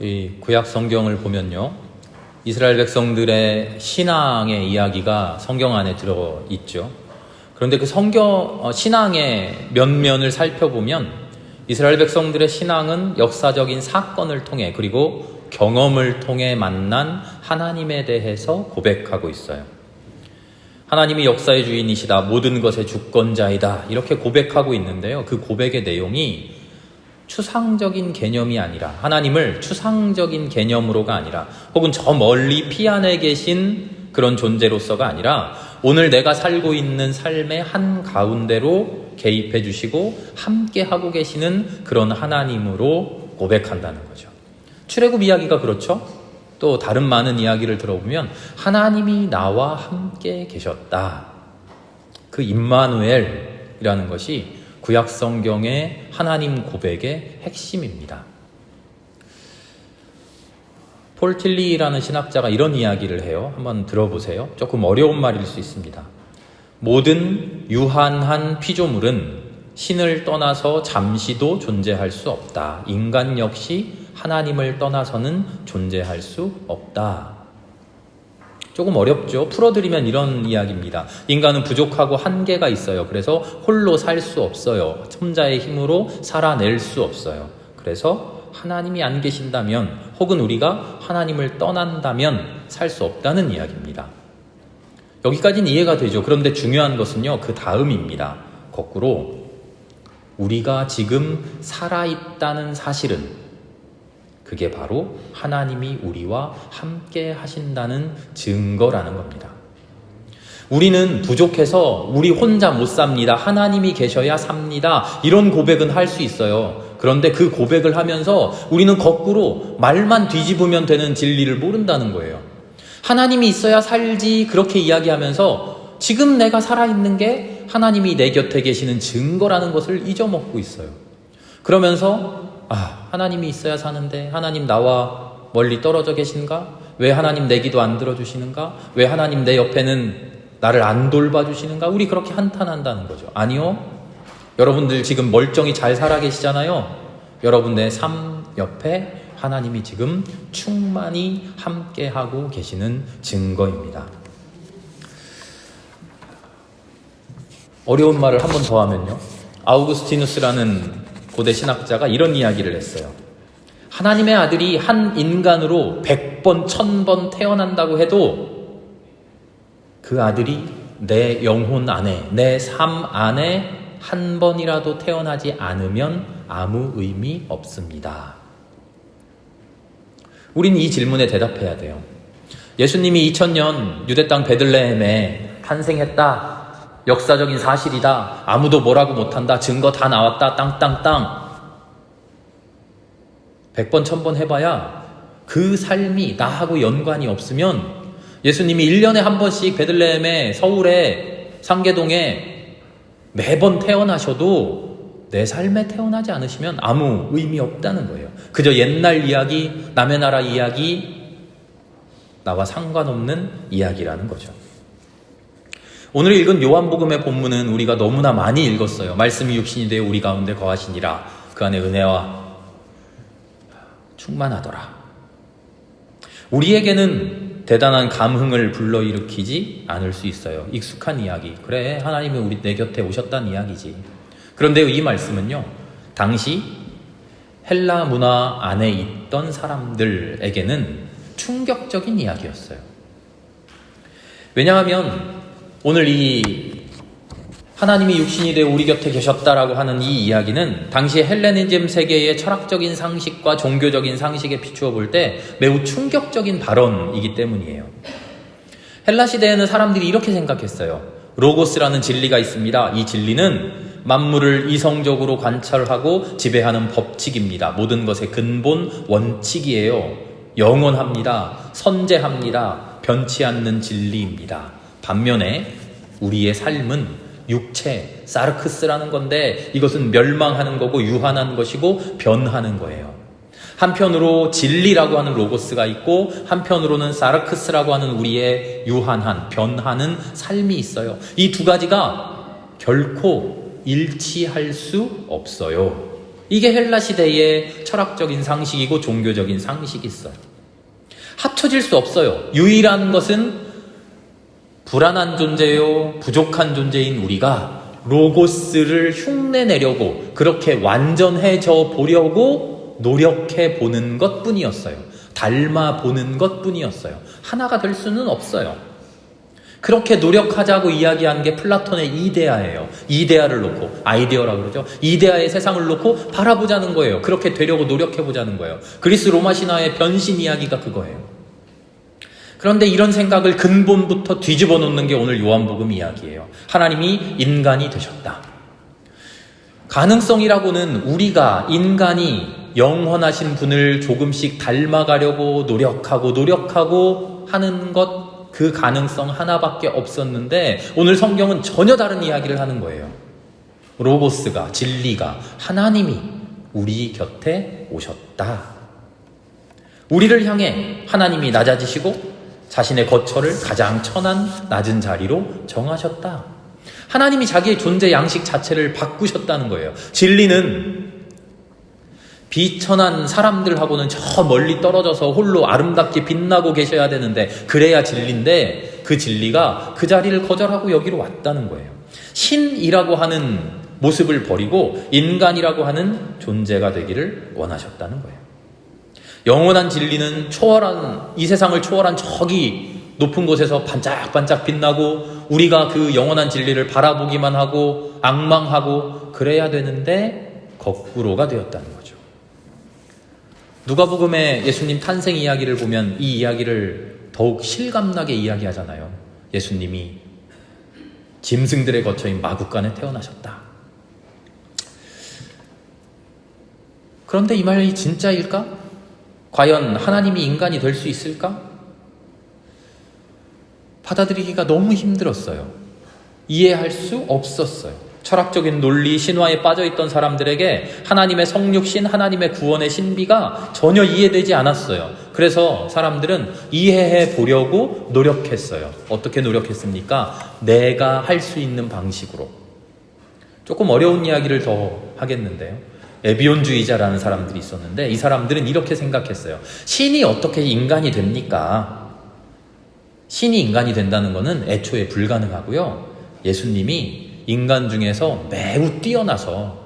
이 구약 성경을 보면요, 이스라엘 백성들의 신앙의 이야기가 성경 안에 들어 있죠. 그런데 그 신앙의 면면을 살펴보면 이스라엘 백성들의 신앙은 역사적인 사건을 통해 그리고 경험을 통해 만난 하나님에 대해서 고백하고 있어요. 하나님이 역사의 주인이시다, 모든 것의 주권자이다, 이렇게 고백하고 있는데요, 그 고백의 내용이 추상적인 개념이 아니라, 하나님을 추상적인 개념으로가 아니라, 혹은 저 멀리 피안에 계신 그런 존재로서가 아니라 오늘 내가 살고 있는 삶의 한가운데로 개입해 주시고 함께 하고 계시는 그런 하나님으로 고백한다는 거죠. 출애굽 이야기가 그렇죠. 또 다른 많은 이야기를 들어보면 하나님이 나와 함께 계셨다, 그 임마누엘이라는 것이 구약 성경의 하나님 고백의 핵심입니다. 폴 틸리라는 신학자가 이런 이야기를 해요. 한번 들어보세요. 조금 어려운 말일 수 있습니다. 모든 유한한 피조물은 신을 떠나서 잠시도 존재할 수 없다. 인간 역시 하나님을 떠나서는 존재할 수 없다. 조금 어렵죠? 풀어드리면 이런 이야기입니다. 인간은 부족하고 한계가 있어요. 그래서 홀로 살 수 없어요. 혼자의 힘으로 살아낼 수 없어요. 그래서 하나님이 안 계신다면, 혹은 우리가 하나님을 떠난다면 살 수 없다는 이야기입니다. 여기까지는 이해가 되죠. 그런데 중요한 것은요, 그 다음입니다. 거꾸로 우리가 지금 살아있다는 사실은 그게 바로 하나님이 우리와 함께 하신다는 증거라는 겁니다. 우리는 부족해서 우리 혼자 못 삽니다, 하나님이 계셔야 삽니다, 이런 고백은 할 수 있어요. 그런데 그 고백을 하면서 우리는 거꾸로 말만 뒤집으면 되는 진리를 모른다는 거예요. 하나님이 있어야 살지, 그렇게 이야기하면서 지금 내가 살아있는 게 하나님이 내 곁에 계시는 증거라는 것을 잊어먹고 있어요. 그러면서 하나님이 있어야 사는데 하나님 나와 멀리 떨어져 계신가? 왜 하나님 내 기도 안 들어주시는가? 왜 하나님 내 옆에는 나를 안 돌봐주시는가? 우리 그렇게 한탄한다는 거죠. 아니요, 여러분들 지금 멀쩡히 잘 살아 계시잖아요. 여러분의 삶 옆에 하나님이 지금 충만히 함께하고 계시는 증거입니다. 어려운 말을 한 번 더 하면요, 아우구스티누스라는 고대 신학자가 이런 이야기를 했어요. 하나님의 아들이 한 인간으로 100번, 1000번 태어난다고 해도 그 아들이 내 영혼 안에, 내 삶 안에 한 번이라도 태어나지 않으면 아무 의미 없습니다. 우린 이 질문에 대답해야 돼요. 예수님이 2000년 유대 땅 베들레헴에 탄생했다, 역사적인 사실이다, 아무도 뭐라고 못한다, 증거 다 나왔다, 땅땅땅 100번 1000번 해봐야 그 삶이 나하고 연관이 없으면, 예수님이 1년에 한 번씩 베들레헴에, 서울에, 상계동에 매번 태어나셔도 내 삶에 태어나지 않으시면 아무 의미 없다는 거예요. 그저 옛날 이야기, 남의 나라 이야기, 나와 상관없는 이야기라는 거죠. 오늘 읽은 요한복음의 본문은 우리가 너무나 많이 읽었어요. 말씀이 육신이 되어 우리 가운데 거하시니라, 그 안에 은혜와 충만하더라. 우리에게는 대단한 감흥을 불러일으키지 않을 수 있어요. 익숙한 이야기, 그래 하나님이 내 곁에 오셨다는 이야기지. 그런데 이 말씀은요, 당시 헬라 문화 안에 있던 사람들에게는 충격적인 이야기였어요. 왜냐하면 오늘 이 하나님이 육신이 되어 우리 곁에 계셨다라고 하는 이 이야기는 당시 헬레니즘 세계의 철학적인 상식과 종교적인 상식에 비추어 볼 때 매우 충격적인 발언이기 때문이에요. 헬라 시대에는 사람들이 이렇게 생각했어요. 로고스라는 진리가 있습니다. 이 진리는 만물을 이성적으로 관찰하고 지배하는 법칙입니다. 모든 것의 근본 원칙이에요. 영원합니다. 선재합니다. 변치 않는 진리입니다. 반면에 우리의 삶은 육체, 사르크스라는 건데, 이것은 멸망하는 거고 유한한 것이고 변하는 거예요. 한편으로 진리라고 하는 로고스가 있고, 한편으로는 사르크스라고 하는 우리의 유한한, 변하는 삶이 있어요. 이 두 가지가 결코 일치할 수 없어요. 이게 헬라 시대의 철학적인 상식이고 종교적인 상식이 있어요. 합쳐질 수 없어요. 유일한 것은 불안한 존재요, 부족한 존재인 우리가 로고스를 흉내내려고, 그렇게 완전해져 보려고 노력해 보는 것 뿐이었어요. 닮아 보는 것 뿐이었어요. 하나가 될 수는 없어요. 그렇게 노력하자고 이야기한 게 플라톤의 이데아예요. 이데아를 놓고, 아이디어라고 그러죠. 이데아의 세상을 놓고 바라보자는 거예요. 그렇게 되려고 노력해보자는 거예요. 그리스 로마 신화의 변신 이야기가 그거예요. 그런데 이런 생각을 근본부터 뒤집어 놓는 게 오늘 요한복음 이야기예요. 하나님이 인간이 되셨다. 가능성이라고는 우리가, 인간이 영원하신 분을 조금씩 닮아가려고 노력하고 하는 것, 그 가능성 하나밖에 없었는데 오늘 성경은 전혀 다른 이야기를 하는 거예요. 로고스가, 진리가, 하나님이 우리 곁에 오셨다. 우리를 향해 하나님이 낮아지시고 자신의 거처를 가장 천한 낮은 자리로 정하셨다. 하나님이 자기의 존재 양식 자체를 바꾸셨다는 거예요. 진리는 비천한 사람들하고는 저 멀리 떨어져서 홀로 아름답게 빛나고 계셔야 되는데, 그래야 진리인데 그 진리가 그 자리를 거절하고 여기로 왔다는 거예요. 신이라고 하는 모습을 버리고 인간이라고 하는 존재가 되기를 원하셨다는 거예요. 영원한 진리는 이 세상을 초월한 저기 높은 곳에서 반짝반짝 빛나고 우리가 그 영원한 진리를 바라보기만 하고 앙망하고 그래야 되는데 거꾸로가 되었다는 거죠. 누가복음의 예수님 탄생 이야기를 보면 이 이야기를 더욱 실감나게 이야기하잖아요. 예수님이 짐승들의 거처인 마구간에 태어나셨다. 그런데 이 말이 진짜일까? 과연 하나님이 인간이 될 수 있을까? 받아들이기가 너무 힘들었어요. 이해할 수 없었어요. 철학적인 논리, 신화에 빠져있던 사람들에게 하나님의 성육신, 하나님의 구원의 신비가 전혀 이해되지 않았어요. 그래서 사람들은 이해해 보려고 노력했어요. 어떻게 노력했습니까? 내가 할 수 있는 방식으로. 조금 어려운 이야기를 더 하겠는데요. 에비온주의자라는 사람들이 있었는데 이 사람들은 이렇게 생각했어요. 신이 어떻게 인간이 됩니까? 신이 인간이 된다는 것은 애초에 불가능하고요. 예수님이 인간 중에서 매우 뛰어나서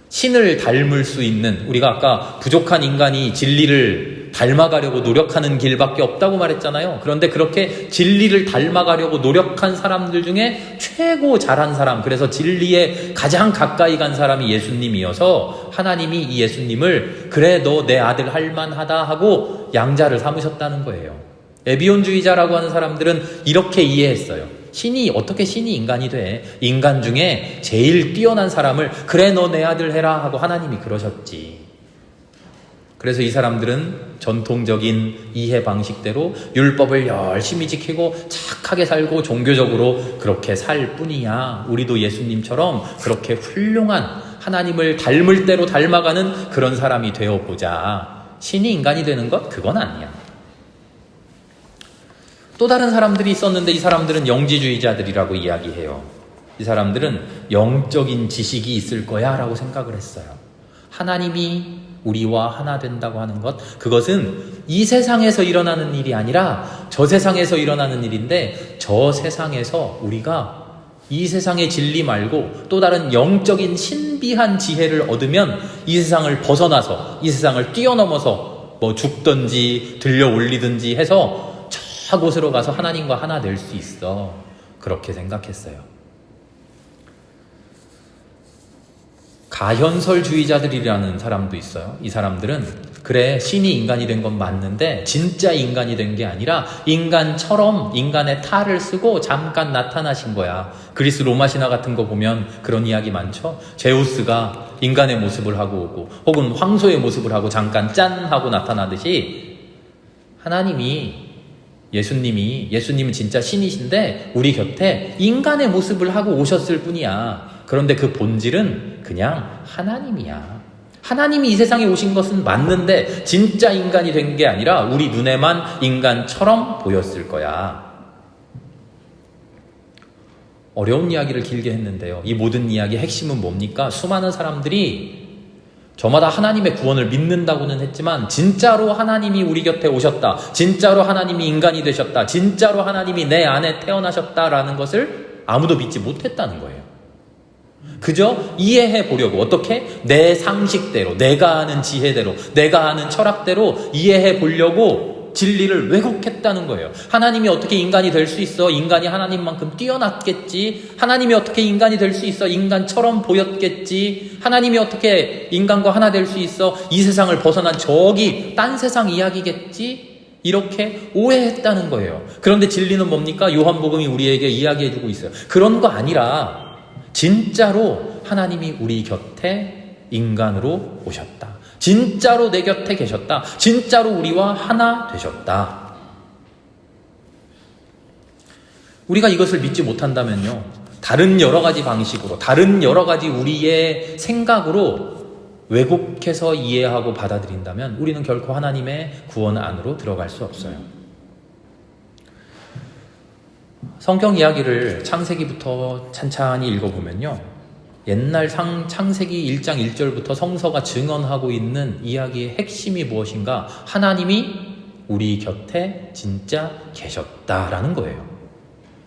신을 닮을 수 있는, 우리가 아까 부족한 인간이 진리를 닮아가려고 노력하는 길밖에 없다고 말했잖아요. 그런데 그렇게 진리를 닮아가려고 노력한 사람들 중에 최고 잘한 사람, 그래서 진리에 가장 가까이 간 사람이 예수님이어서 하나님이 이 예수님을 그래 너 내 아들 할만하다 하고 양자를 삼으셨다는 거예요. 에비온주의자라고 하는 사람들은 이렇게 이해했어요. 어떻게 신이 인간이 돼? 인간 중에 제일 뛰어난 사람을 그래 너 내 아들 해라 하고 하나님이 그러셨지. 그래서 이 사람들은 전통적인 이해 방식대로 율법을 열심히 지키고 착하게 살고 종교적으로 그렇게 살 뿐이야. 우리도 예수님처럼 그렇게 훌륭한 하나님을 닮을 대로 닮아가는 그런 사람이 되어보자. 신이 인간이 되는 것? 그건 아니야. 또 다른 사람들이 있었는데 이 사람들은 영지주의자들이라고 이야기해요. 이 사람들은 영적인 지식이 있을 거야 라고 생각을 했어요. 하나님이 우리와 하나 된다고 하는 것, 그것은 이 세상에서 일어나는 일이 아니라 저 세상에서 일어나는 일인데, 저 세상에서 우리가 이 세상의 진리 말고 또 다른 영적인 신비한 지혜를 얻으면 이 세상을 벗어나서, 이 세상을 뛰어넘어서 뭐 죽든지 들려 올리든지 해서 저 곳으로 가서 하나님과 하나 될 수 있어. 그렇게 생각했어요. 가현설주의자들이라는 사람도 있어요. 이 사람들은 그래 신이 인간이 된 건 맞는데 진짜 인간이 된 게 아니라 인간처럼 인간의 탈을 쓰고 잠깐 나타나신 거야. 그리스 로마 신화 같은 거 보면 그런 이야기 많죠. 제우스가 인간의 모습을 하고 오고 혹은 황소의 모습을 하고 잠깐 짠 하고 나타나듯이 예수님은 진짜 신이신데 우리 곁에 인간의 모습을 하고 오셨을 뿐이야. 그런데 그 본질은 그냥 하나님이야. 하나님이 이 세상에 오신 것은 맞는데 진짜 인간이 된 게 아니라 우리 눈에만 인간처럼 보였을 거야. 어려운 이야기를 길게 했는데요. 이 모든 이야기의 핵심은 뭡니까? 수많은 사람들이 저마다 하나님의 구원을 믿는다고는 했지만 진짜로 하나님이 우리 곁에 오셨다, 진짜로 하나님이 인간이 되셨다, 진짜로 하나님이 내 안에 태어나셨다라는 것을 아무도 믿지 못했다는 거예요. 그저 이해해 보려고, 어떻게? 내 상식대로, 내가 아는 지혜대로, 내가 아는 철학대로 이해해 보려고 진리를 왜곡했다는 거예요. 하나님이 어떻게 인간이 될 수 있어? 인간이 하나님만큼 뛰어났겠지. 하나님이 어떻게 인간이 될 수 있어? 인간처럼 보였겠지. 하나님이 어떻게 인간과 하나 될 수 있어? 이 세상을 벗어난 저기 딴 세상 이야기겠지? 이렇게 오해했다는 거예요. 그런데 진리는 뭡니까? 요한복음이 우리에게 이야기해주고 있어요. 그런 거 아니라 진짜로 하나님이 우리 곁에 인간으로 오셨다. 진짜로 내 곁에 계셨다. 진짜로 우리와 하나 되셨다. 우리가 이것을 믿지 못한다면요, 다른 여러 가지 방식으로, 다른 여러 가지 우리의 생각으로 왜곡해서 이해하고 받아들인다면 우리는 결코 하나님의 구원 안으로 들어갈 수 없어요. 성경 이야기를 창세기부터 찬찬히 읽어보면요, 옛날 창세기 1장 1절부터 성서가 증언하고 있는 이야기의 핵심이 무엇인가? 하나님이 우리 곁에 진짜 계셨다라는 거예요.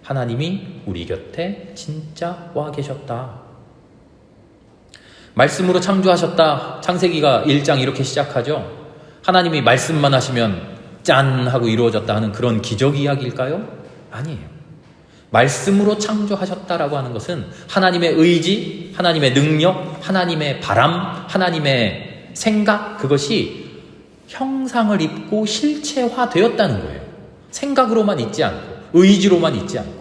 하나님이 우리 곁에 진짜 와 계셨다. 말씀으로 창조하셨다. 창세기가 1장 이렇게 시작하죠. 하나님이 말씀만 하시면 짠 하고 이루어졌다 하는 그런 기적 이야기일까요? 아니에요. 말씀으로 창조하셨다라고 하는 것은 하나님의 의지, 하나님의 능력, 하나님의 바람, 하나님의 생각, 그것이 형상을 입고 실체화되었다는 거예요. 생각으로만 있지 않고, 의지로만 있지 않고.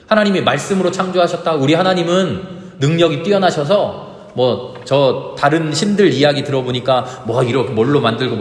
하나님이 말씀으로 창조하셨다. 우리 하나님은 능력이 뛰어나셔서 다른 신들 이야기 들어보니까 이렇게 뭘로 만들고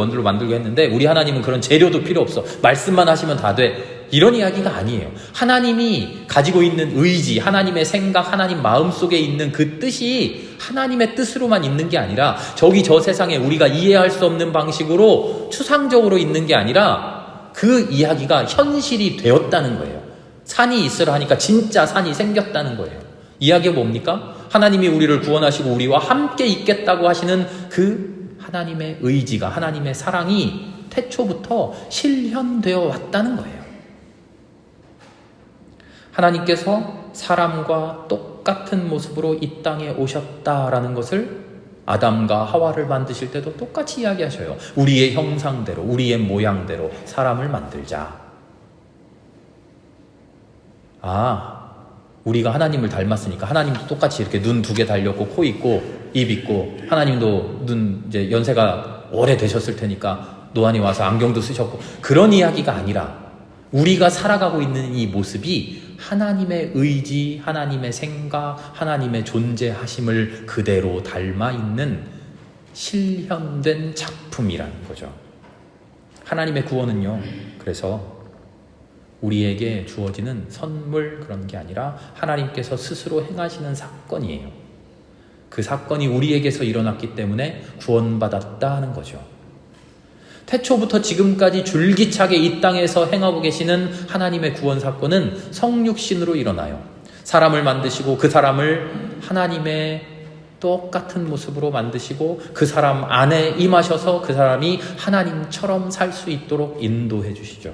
했는데, 우리 하나님은 그런 재료도 필요 없어. 말씀만 하시면 다 돼. 이런 이야기가 아니에요. 하나님이 가지고 있는 의지, 하나님의 생각, 하나님 마음속에 있는 그 뜻이 하나님의 뜻으로만 있는 게 아니라 저기 저 세상에 우리가 이해할 수 없는 방식으로 추상적으로 있는 게 아니라 그 이야기가 현실이 되었다는 거예요. 산이 있으라 하니까 진짜 산이 생겼다는 거예요. 이야기가 뭡니까? 하나님이 우리를 구원하시고 우리와 함께 있겠다고 하시는 그 하나님의 의지가, 하나님의 사랑이 태초부터 실현되어 왔다는 거예요. 하나님께서 사람과 똑같은 모습으로 이 땅에 오셨다라는 것을 아담과 하와를 만드실 때도 똑같이 이야기하셔요. 우리의 형상대로, 우리의 모양대로 사람을 만들자. 우리가 하나님을 닮았으니까 하나님도 똑같이 이렇게 눈 2개 달렸고 코 있고 입 있고, 하나님도 이제 연세가 오래 되셨을 테니까 노안이 와서 안경도 쓰셨고, 그런 이야기가 아니라 우리가 살아가고 있는 이 모습이 하나님의 의지, 하나님의 생각, 하나님의 존재하심을 그대로 닮아 있는 실현된 작품이라는 거죠. 하나님의 구원은요, 그래서 우리에게 주어지는 선물, 그런 게 아니라 하나님께서 스스로 행하시는 사건이에요. 그 사건이 우리에게서 일어났기 때문에 구원받았다 하는 거죠. 태초부터 지금까지 줄기차게 이 땅에서 행하고 계시는 하나님의 구원 사건은 성육신으로 일어나요. 사람을 만드시고 그 사람을 하나님의 똑같은 모습으로 만드시고 그 사람 안에 임하셔서 그 사람이 하나님처럼 살 수 있도록 인도해 주시죠.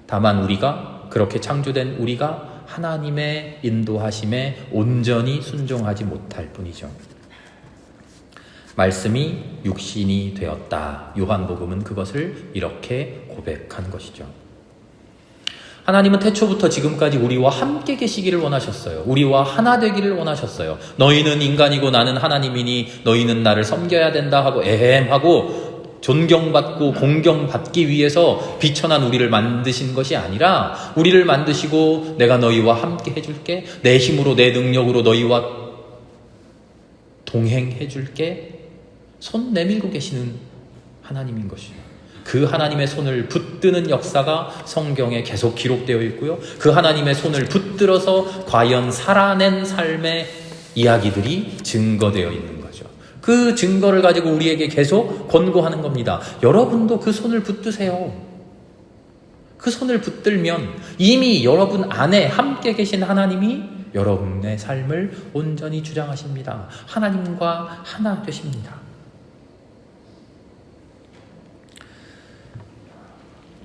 다만 우리가, 그렇게 창조된 우리가 하나님의 인도하심에 온전히 순종하지 못할 뿐이죠. 말씀이 육신이 되었다. 요한복음은 그것을 이렇게 고백한 것이죠. 하나님은 태초부터 지금까지 우리와 함께 계시기를 원하셨어요. 우리와 하나 되기를 원하셨어요. 너희는 인간이고 나는 하나님이니 너희는 나를 섬겨야 된다 하고 에헴하고 존경받고 공경받기 위해서 비천한 우리를 만드신 것이 아니라, 우리를 만드시고 내가 너희와 함께 해줄게, 내 힘으로 내 능력으로 너희와 동행해줄게, 손 내밀고 계시는 하나님인 것이죠. 그 하나님의 손을 붙드는 역사가 성경에 계속 기록되어 있고요, 그 하나님의 손을 붙들어서 과연 살아낸 삶의 이야기들이 증거되어 있는 거죠. 그 증거를 가지고 우리에게 계속 권고하는 겁니다. 여러분도 그 손을 붙드세요. 그 손을 붙들면 이미 여러분 안에 함께 계신 하나님이 여러분의 삶을 온전히 주장하십니다. 하나님과 하나 되십니다.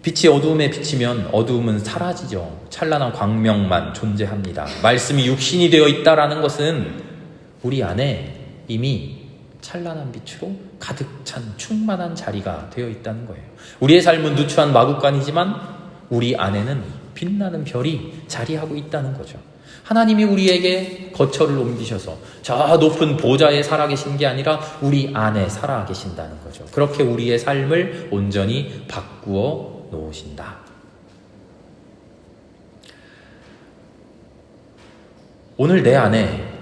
빛이 어두움에 비치면 어두움은 사라지죠. 찬란한 광명만 존재합니다. 말씀이 육신이 되어 있다라는 것은 우리 안에 이미 찬란한 빛으로 가득 찬 충만한 자리가 되어 있다는 거예요. 우리의 삶은 누추한 마구간이지만 우리 안에는 빛나는 별이 자리하고 있다는 거죠. 하나님이 우리에게 거처를 옮기셔서 저 높은 보좌에 살아계신 게 아니라 우리 안에 살아계신다는 거죠. 그렇게 우리의 삶을 온전히 바꾸어 놓으신다. 오늘 내 안에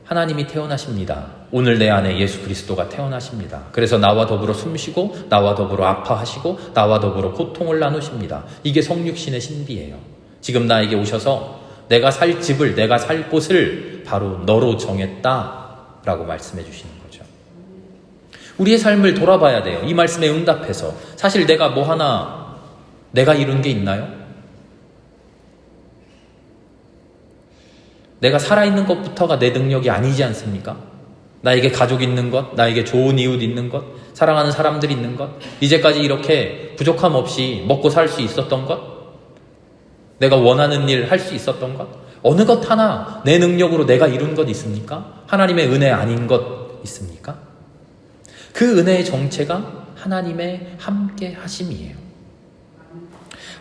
하나님이 태어나십니다. 오늘 내 안에 예수 그리스도가 태어나십니다. 그래서 나와 더불어 숨쉬고 나와 더불어 아파하시고 나와 더불어 고통을 나누십니다. 이게 성육신의 신비예요. 지금 나에게 오셔서 내가 살 집을, 내가 살 곳을 바로 너로 정했다라고 말씀해 주시는 거죠. 우리의 삶을 돌아봐야 돼요. 이 말씀에 응답해서. 사실 내가 뭐 하나 내가 이룬 게 있나요? 내가 살아있는 것부터가 내 능력이 아니지 않습니까? 나에게 가족 있는 것, 나에게 좋은 이웃 있는 것, 사랑하는 사람들 있는 것, 이제까지 이렇게 부족함 없이 먹고 살 수 있었던 것, 내가 원하는 일 할 수 있었던 것, 어느 것 하나 내 능력으로 내가 이룬 것 있습니까? 하나님의 은혜 아닌 것 있습니까? 그 은혜의 정체가 하나님의 함께 하심이에요.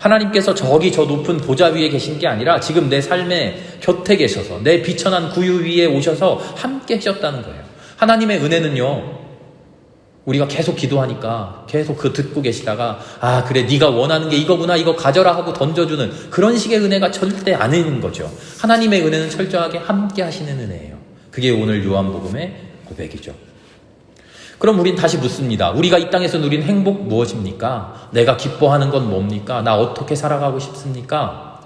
하나님께서 저기 저 높은 보좌 위에 계신 게 아니라 지금 내 삶의 곁에 계셔서 내 비천한 구유 위에 오셔서 함께 하셨다는 거예요. 하나님의 은혜는요, 우리가 계속 기도하니까 계속 그 듣고 계시다가 아 그래 네가 원하는 게 이거구나 이거 가져라 하고 던져주는 그런 식의 은혜가 절대 아닌 거죠. 하나님의 은혜는 철저하게 함께 하시는 은혜예요. 그게 오늘 요한복음의 고백이죠. 그럼 우린 다시 묻습니다. 우리가 이 땅에서 누린 행복 무엇입니까? 내가 기뻐하는 건 뭡니까? 나 어떻게 살아가고 싶습니까?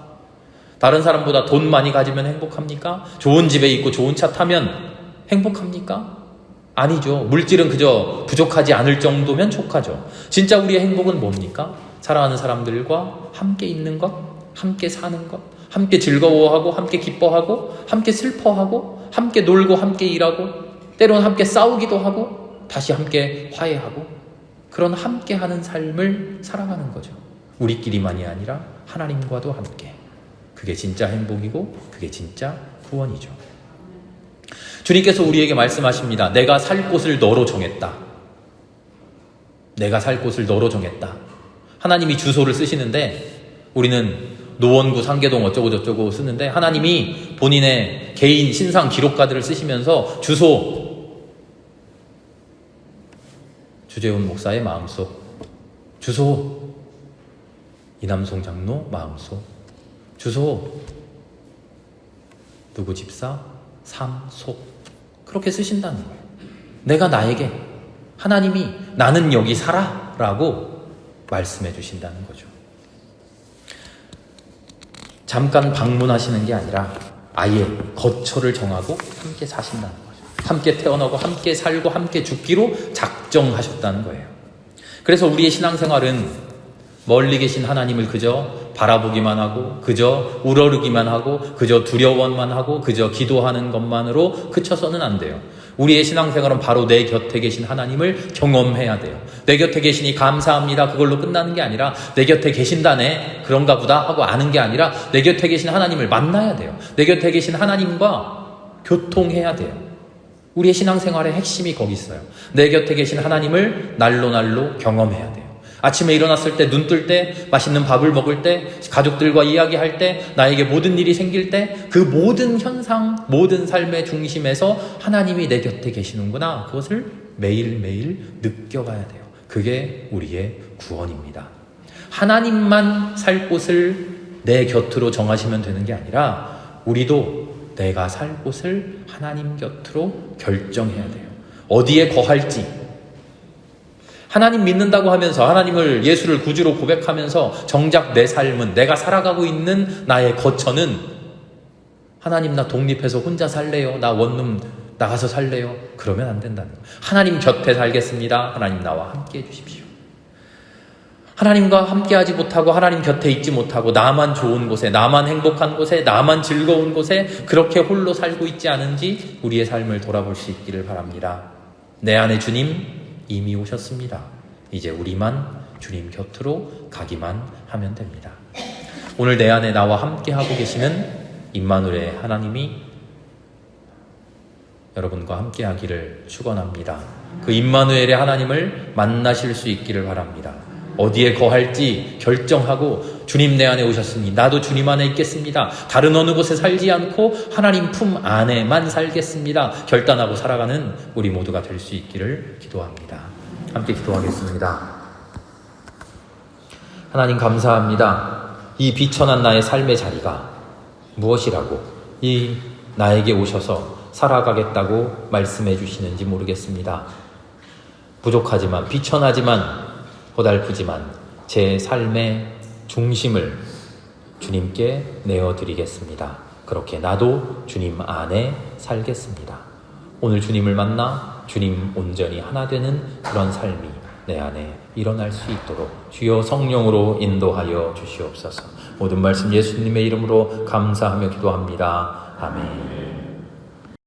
다른 사람보다 돈 많이 가지면 행복합니까? 좋은 집에 있고 좋은 차 타면 행복합니까? 아니죠. 물질은 그저 부족하지 않을 정도면 족하죠. 진짜 우리의 행복은 뭡니까? 사랑하는 사람들과 함께 있는 것, 함께 사는 것, 함께 즐거워하고 함께 기뻐하고 함께 슬퍼하고 함께 놀고 함께 일하고 때로는 함께 싸우기도 하고 다시 함께 화해하고 그런 함께하는 삶을 살아가는 거죠. 우리끼리만이 아니라 하나님과도 함께. 그게 진짜 행복이고 그게 진짜 구원이죠. 주님께서 우리에게 말씀하십니다. 내가 살 곳을 너로 정했다. 내가 살 곳을 너로 정했다. 하나님이 주소를 쓰시는데 우리는 노원구 상계동 어쩌고 저쩌고 쓰는데 하나님이 본인의 개인 신상 기록가들을 쓰시면서 주소 주재훈 목사의 마음속, 주소 이남송 장로 마음속, 주소 누구 집사 삶속 그렇게 쓰신다는 거예요. 내가 나에게 하나님이 나는 여기 살아 라고 말씀해 주신다는 거죠. 잠깐 방문하시는 게 아니라 아예 거처를 정하고 함께 사신다는 거예요. 함께 태어나고 함께 살고 함께 죽기로 작정하셨다는 거예요. 그래서 우리의 신앙생활은 멀리 계신 하나님을 그저 바라보기만 하고 그저 우러르기만 하고 그저 두려워만 하고 그저 기도하는 것만으로 그쳐서는 안 돼요. 우리의 신앙생활은 바로 내 곁에 계신 하나님을 경험해야 돼요. 내 곁에 계시니 감사합니다 그걸로 끝나는 게 아니라 내 곁에 계신다네 그런가 보다 하고 아는 게 아니라 내 곁에 계신 하나님을 만나야 돼요. 내 곁에 계신 하나님과 교통해야 돼요. 우리의 신앙생활의 핵심이 거기 있어요. 내 곁에 계신 하나님을 날로 경험해야 돼요. 아침에 일어났을 때, 눈 뜰 때, 맛있는 밥을 먹을 때, 가족들과 이야기할 때, 나에게 모든 일이 생길 때, 그 모든 현상, 모든 삶의 중심에서 하나님이 내 곁에 계시는구나. 그것을 매일매일 느껴가야 돼요. 그게 우리의 구원입니다. 하나님만 살 곳을 내 곁으로 정하시면 되는 게 아니라 우리도 내가 살 곳을 하나님 곁으로 결정해야 돼요. 어디에 거할지. 하나님 믿는다고 하면서 하나님을 예수를 구주로 고백하면서 정작 내 삶은 내가 살아가고 있는 나의 거처는 하나님 나 독립해서 혼자 살래요. 나 원룸 나가서 살래요. 그러면 안 된다는 거예요. 하나님 곁에 살겠습니다. 하나님 나와 함께 해주십시오. 하나님과 함께하지 못하고 하나님 곁에 있지 못하고 나만 좋은 곳에, 나만 행복한 곳에, 나만 즐거운 곳에 그렇게 홀로 살고 있지 않은지 우리의 삶을 돌아볼 수 있기를 바랍니다. 내 안에 주님 이미 오셨습니다. 이제 우리만 주님 곁으로 가기만 하면 됩니다. 오늘 내 안에 나와 함께하고 계시는 임마누엘의 하나님이 여러분과 함께하기를 축원합니다. 그 임마누엘의 하나님을 만나실 수 있기를 바랍니다. 어디에 거할지 결정하고 주님 내 안에 오셨으니 나도 주님 안에 있겠습니다. 다른 어느 곳에 살지 않고 하나님 품 안에만 살겠습니다. 결단하고 살아가는 우리 모두가 될 수 있기를 기도합니다. 함께 기도하겠습니다. 하나님 감사합니다. 이 비천한 나의 삶의 자리가 무엇이라고 이 나에게 오셔서 살아가겠다고 말씀해 주시는지 모르겠습니다. 부족하지만 비천하지만 고달프지만 제 삶의 중심을 주님께 내어드리겠습니다. 그렇게 나도 주님 안에 살겠습니다. 오늘 주님을 만나 주님 온전히 하나 되는 그런 삶이 내 안에 일어날 수 있도록 주여 성령으로 인도하여 주시옵소서. 모든 말씀 예수님의 이름으로 감사하며 기도합니다. 아멘.